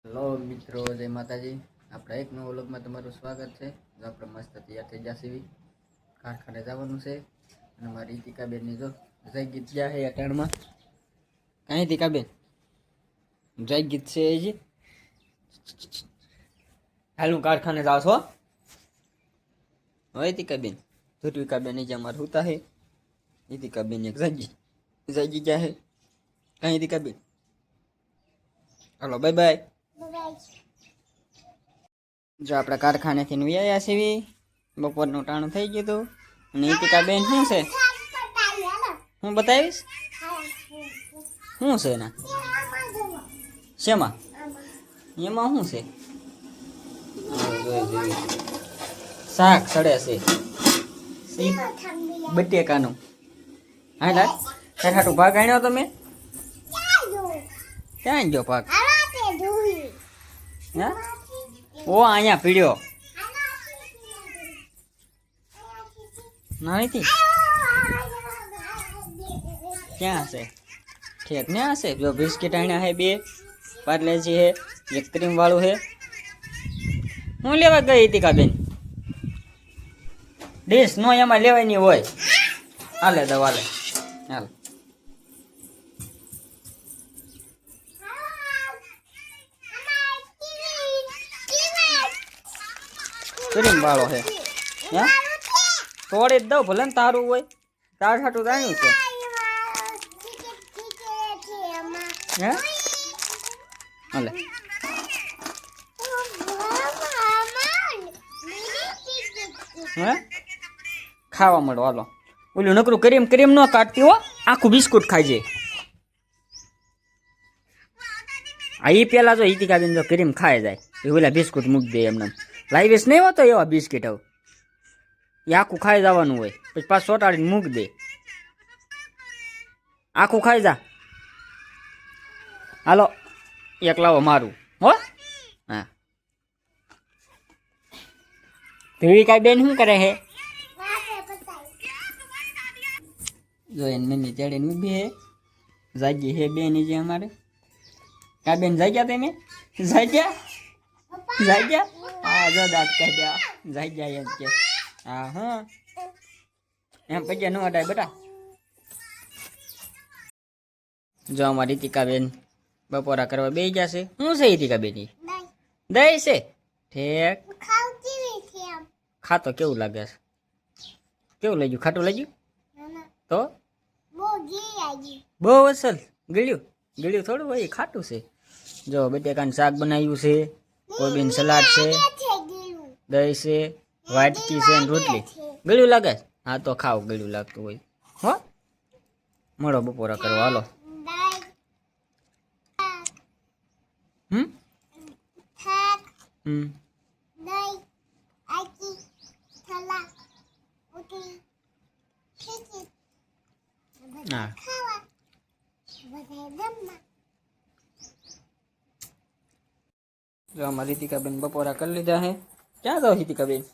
Hello મિત્રો, જય માતાજી. આપણા એક નવો વ્લોગમાં તમારું સ્વાગત છે. આપણે મસ્ત તૈયાર થઈ જશે, કારખાને જવાનું છે. અને મારી રીતિકાબેનની જો જય ગીત ગયા છે અટાણમાં. કાંઈ રીતિકાબેન જય ગીત છે એ જ હાલું કારખાને જાવ છો. હવે રીતિકાબેન ધુરવિકાબેન જે અમારે હોતા હે રીતિકાબેન એક જય ગયા હે. કાંઈ રીતિકાબેન હાલો બાય બાય. જો આપણે કારખાનેથી વ્યાયા છીએ. બપોરનું ટાણું થઈ ગયું હતું. અને રીતિકાબેન શું છે, હું બતાવીશ શું છે એના શેમાં એમાં શું છે. શાક સડે છે બટેકાનું. હા લાગ ખાટું ભાગ આણ્યો તમે ક્યાં ગયો ભાગ? હા ઓ અહીંયા પીડ્યો નથી ક્યાં હશે ઠેક ને હશે. જો બિસ્કિટ આણ્યા હે બે, પાર્લેજી હે, એક ક્રીમ વાળું હે. હું લેવા ગઈ રીતિકાબેન ડીશ નો એમાં લેવાની હોય. હાલે દવા હાલે હાલ. ક્રીમ વાળો હે હે તોડી જ દઉં ભલે ને તારું હોય. તાર હાટું જાણ્યું છે હે હાલે. હે ખાવા મળો હાલો. ઓલું નકરું ક્રીમ ક્રીમ ન કાઢતી હો, આખું બિસ્કુટ ખાઈ જાય. આ એ પેલા જો રીતિકાબેન જો ક્રીમ ખાઈ જાય એ ઓલા બિસ્કુટ મૂકી દે એમને. લાઈવેસ નહીં હોતો એવા બિસ્કિટ હવે એ આખું ખાઈ જવાનું હોય. પછી પાછું ચોટાડીને મૂકી દે. આખું ખાઈ જા હાલો. એક લાવો મારું હો. હા ધુવિકાબેન શું કરે હે? જો એને મમ્મી ચડીને ઊભી હે. જાગી હે બેન જે અમારે. કા બેન જાગ્યા તમે? જાગ્યા હા જો દાંત કાઢ્યા. જાગ્યા એમ કે હા હા એમ પછી ન હટાય બેટા. જો અમારી રીતિકાબેન બપોરા કરવા બે ગયા છે. શું છે રીતિકાબેન? દહીં છે ઠેક. ખાતો કેવું લાગે છે? કેવું લાગ્યું? ખાટું લાગ્યું તો બહુ અસલ. ગળ્યું ગળ્યું થોડું હોય, ખાટું છે. જો બટેકાનું શાક બનાવ્યું છે, કોબીન સલાડ છે, દહીં છે, વાટકી છે ને રોટલી. ગળ્યું લાગે? હા તો ખાવ ગળ્યું લાગતું હોય હો. મળો બપોરા કરવા હાલો. હમ હમ હા જો અમારી રીતિકાબેન બપોરા કરી લીધા હે. ક્યાં જાવ રીતિકાબેન?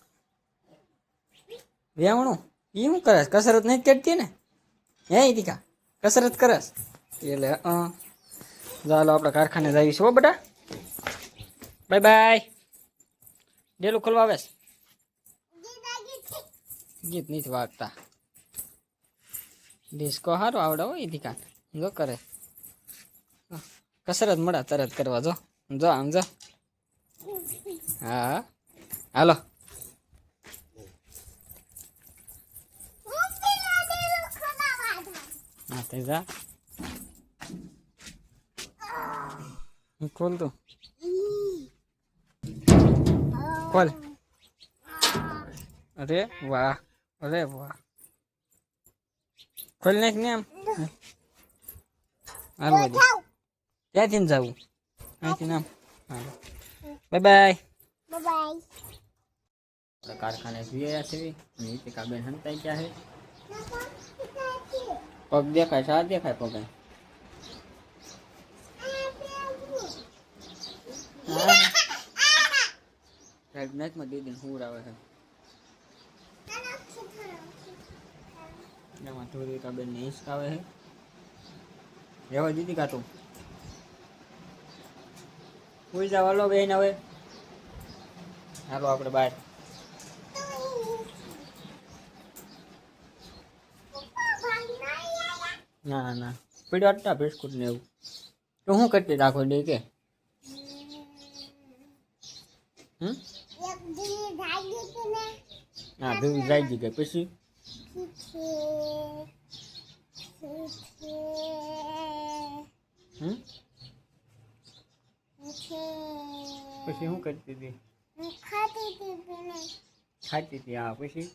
વેવણું એ શું કરસ? કસરત નહીં કરતી ને હે રીતિકા? કસરત કરસ એટલે ચાલો આપણે કારખાને જઈશું હો બેટા. Bye bye. ડેલું ખોલવા આવે ગીત નથી વાગતા. ડિસ્કો સારું આવડે હોય રીતિકા જો કરે. કસરત મળે તરત કરવા. જો જો આમ જો. હા હાલો. હા તે જા ખોલ તો ખોલ. અરે વાહ અરે વાહ. ખોલ નાખ ને આમ. હાલવા દે. ક્યાંથી ને જવું? અહીંથી નામ. Bye bye. કારખાને જોયા છે. રીતિકાબેન હંતાઈ ગયા છે. પગ દેખાય છે? આ દેખાય પગ? નાકમાં દીદી હુર આવે છે. એમાં ધુવિકાબેન ને હિંચક આવે છે. રહેવા દીધી કાતું કોઈ જાવ હાલો બેન હવે હાલો આપણે બહાર ના ના પીડ્યો હતા બિસ્કુટ ને એવું તો હું કરતી રાખો દે કે હા ભેગું જાય ગઈ પછી પછી શું કરતી હતી ખાતી હતી હા પછી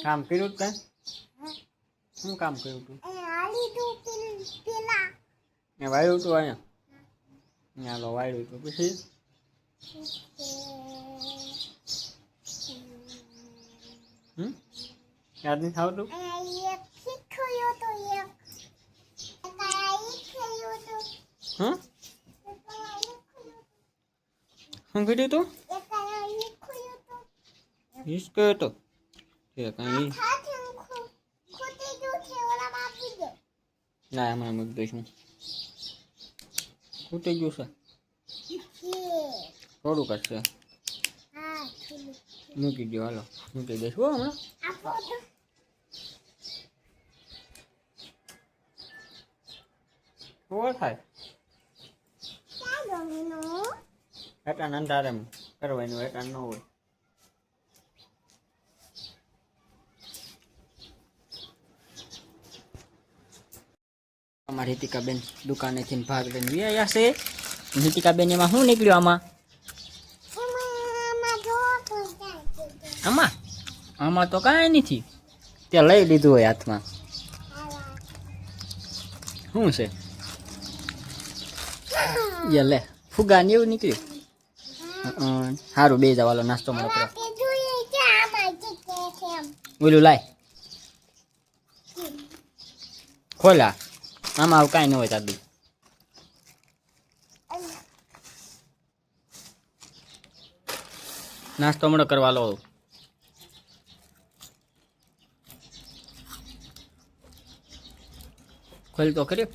કામ કર્યું કાં શું કામ કર્યું તું ને વાળ્યું તું અહીંયા હાલો વાળ્યું તું પછી યાદ નહીં આવતું શું કીધું તું હિસકો હતો કઈ ના હમણાં મૂકી દઈશું ખૂટી ગયું છે થોડું કરશે મૂકી દો હાલો મૂકી દઈશું હમણાં શું થાય એટલા અંધારે કરવાનું એટલા ન હોય અમારી હિતિકાબેન દુકાનેથી ભાગ લઈને વ્યાયા છે હિતિકાબેન એમાં શું નીકળ્યું આમાં આમાં તો કાંઈ નથી ત્યાં લઈ લીધું હોય હાથમાં શું છે લે ફુગા ને એવું નીકળ્યું સારું બે જવાલો નાસ્તો મળો કરો ઓલું લાય ખોલા આમાં આવું કાંઈ ન હોય દાદી નાસ્તો મળો કરવા લો ખોલ તો ખરી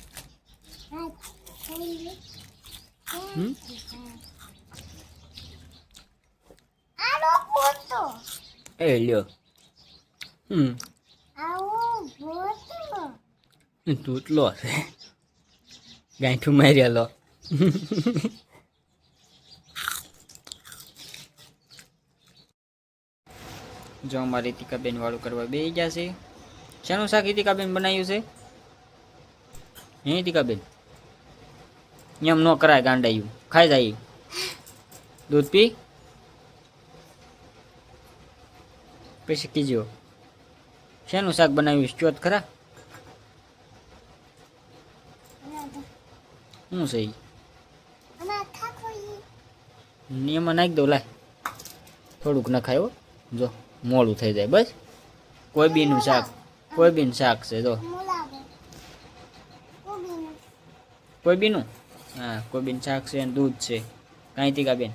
એ લ્યો તૂટલો છે ગાંઠું માર્યા લો જો અમારી હિતિકાબેન વાળું કરવા બે ગયા છે શાનું શાક હિતિકાબેન બનાવ્યું છે હે હિતિકાબેન એમ ન કરાય ગાંડાયું ખાઈ જાય દૂધ પી પછી કીજો શેનું શાક બનાવ્યું ચોથ ખરા શું છે એમાં નાખી દઉં લાય થોડુંક નખાયો જો મોડું થઈ જાય બસ કોઈ બીનું શાક છે જો કોઈ બીનું હા કોઈ બીનું શાક છે અને દૂધ છે કાંઈ હિતિકાબેન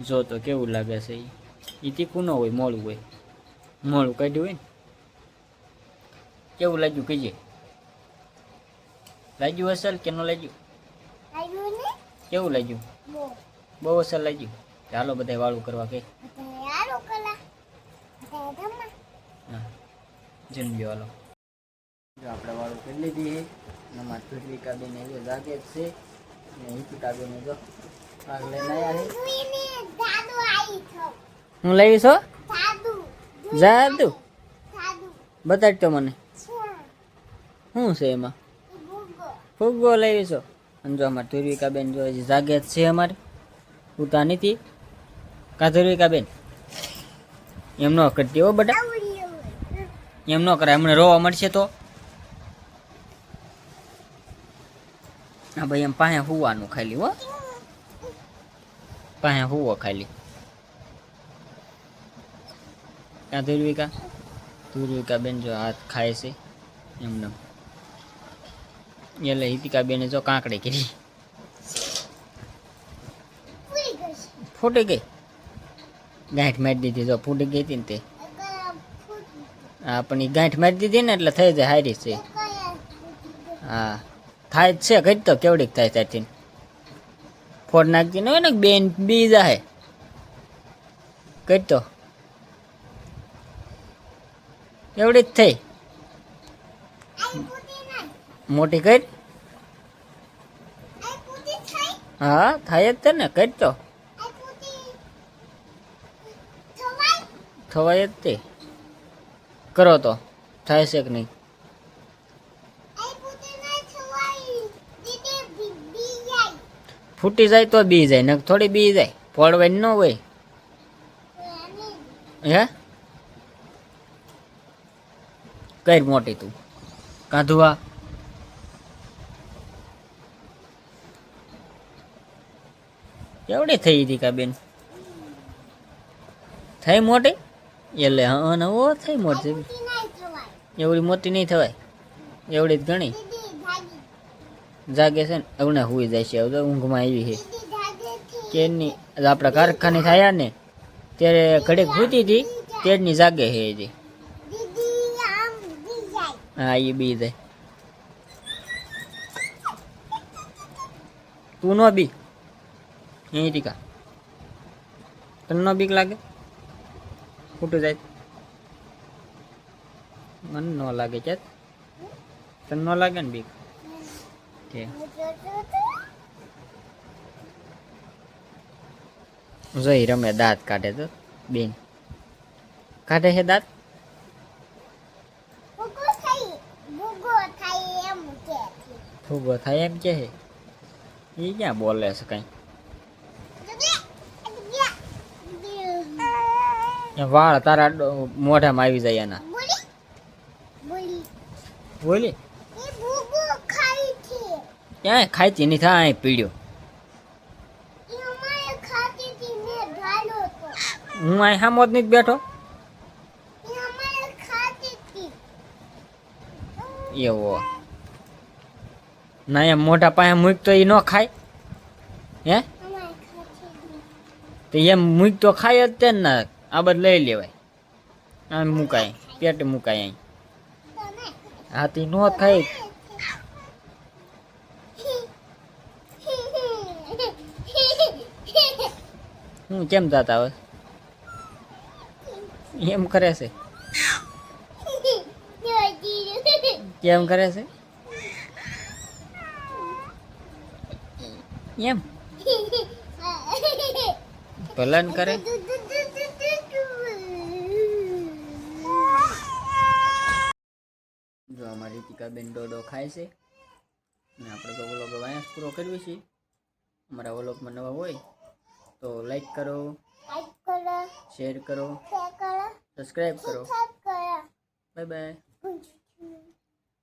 જો તો કેવું લાગે છે એ તીખું ન હોય મોળું હોય મોળું કાઢ્યું હોય ને કેવું લાગ્યું કહીએ લાગ્યું અસલ કે ન લાગ્યું કેવું લાગ્યું બહુ અસલ લાગ્યું ચાલો બધા વાળું કરવા કે હા જન્મ્યો હાલો જો આપણે વાળું કરી લીધી એમાં ધ્રુવિકાબેન એ જાગે જ છે ને હિતિકાબેન જો ભાગ લઈને આવ્યા છે હું લાવી છો જાદુ બતાડતો મને શું છે એમાં ફુગ્ગો લાવી છો અને જો અમારે ધ્રુવિકાબેન જો હજી જાગે જ છે અમારે ઉતા નથી કા ધ્રુવિકાબેન એમ ન કરતી હો બટા એમ ન કરાય હમણાં રોવા મળશે તો હા ભાઈ એમ પાસે હુવાનું ખાલી હો પાસે હુવો ખાલી ક્યાં ધ્રુવિકાબેન જો હાથ ખાય છે એમને એટલે હિતિકાબેને જો કાંકડી કરી ફૂટી ગઈ ગાંઠ મારી દીધી જો ફૂટી ગઈ હતી ને તે હા પણ એ ગાંઠ મારી દીધી ને એટલે થઈ જાય હારી છે. હા થાય જ છે કઈ તો કેવડીક થાય ત્યાંથી ફોડ નાખતી ને હોય ને બેન બી જાય કઈ તો એવડી જ થઈ મોટી કઈ. હા થાય જ છે ને કઈ તો થવાય જ તે કરો તો થાય છે કે નહીં. ફૂટી જાય તો બી જાય ને થોડી બી જાય ફોડવાની ન હોય હે કઈ મોટી તું કાંધુઆ કેવડી થઈ હતી કા બેન થઈ મોટી એટલે હા ને ઓ થઈ મોટી એવડી મોટી નહીં થવાય એવડી જ ઘણી જાગે છે ને અવને હુઈ જાય છે હવે ઊંઘમાં આવી છે કે ની આપણા કારખાને થયા ને ત્યારે ઘડીક ભૂતી હતી તેજની જાગે છે હજી. હા એ બી જાય તું નો બી અહીં ટીકા તને નો બીક લાગે ફૂટું જાય મને ન લાગે છે તને ન લાગે ને બીક જોઈ રમે દાંત કાઢે તો બેન કાઢે છે દાંત ફૂગો થાય એમ કે એ ક્યાં બોલે છે કઈ વાળ તારા મોઢામાં આવી જાય એના બોલી ક્યાંય ખાઈતી નહીં થાય પીડ્યો હું અહીં સામો જ નહીં બેઠો એવો ના એમ મોઢા પાસે મૂક તો એ ન ખાય હે તો એમ મૂક તો ખાય જ તે ને આ બધું લઈ લેવાય આમ મુકાય પેટ મુકાય અહીં હાથી નો થાય હું કેમ જાતા હવે એમ કરે છે કેમ કરે છે એમ ભલન કરે જો અમારી ટીકાબેન ડોડો ખાય છે અને આપણે તો વ્લોગ વાયસ પૂરો કરવી છે. અમારા વ્લોગમાં નવા હોય તો લાઈક કરો શેર કરો સબસ્ક્રાઈબ કરો બાય બાય.